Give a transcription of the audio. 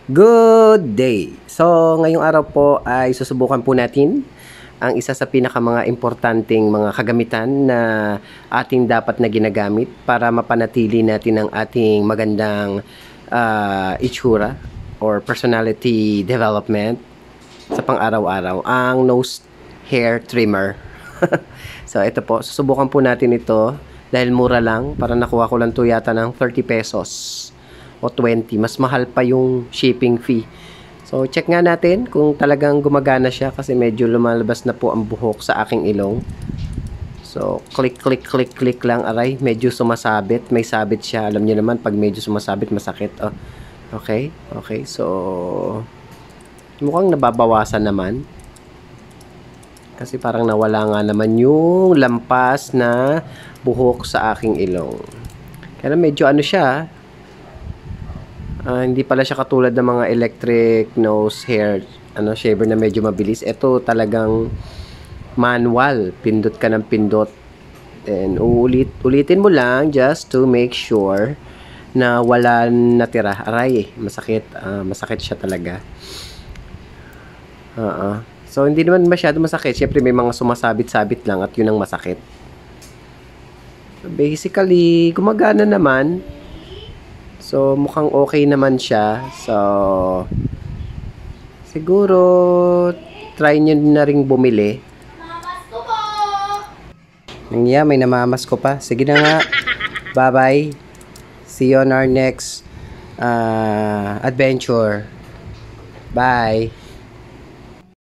Good day! So, ngayong araw po ay susubukan po natin ang isa sa mga importanteng mga kagamitan na ating dapat na ginagamit para mapanatili natin ang ating magandang itsura or personality development sa pang-araw-araw, ang nose hair trimmer. So, ito po, susubukan po natin ito dahil mura lang. Para nakuha ko lang ito yata ng 30 pesos o 20. Mas mahal pa yung shipping fee. So, check nga natin kung talagang gumagana siya kasi medyo lumalabas na po ang buhok sa aking ilong. So, click, click, click, click lang. Aray, medyo sumasabit. May sabit siya. Alam niyo naman, pag medyo sumasabit, masakit. Oh, okay, okay. So, mukhang nababawasan naman. Kasi parang nawala nga naman yung lampas na buhok sa aking ilong. Kaya medyo ano siya, hindi pala siya katulad ng mga electric nose hair shaver na medyo mabilis. Ito talagang manual. Pindot ka ng pindot. And ulitin mo lang just to make sure na wala natira. Aray, masakit. Masakit siya talaga. So, hindi naman masyado masakit. Siyempre, may mga sumasabit-sabit lang at yun ang masakit. Basically, gumagana naman. So, mukhang okay naman siya. So, siguro, try nyo na rin bumili. Namamasko po! May namamasko pa. Sige na nga. Bye-bye. See you on our next adventure. Bye.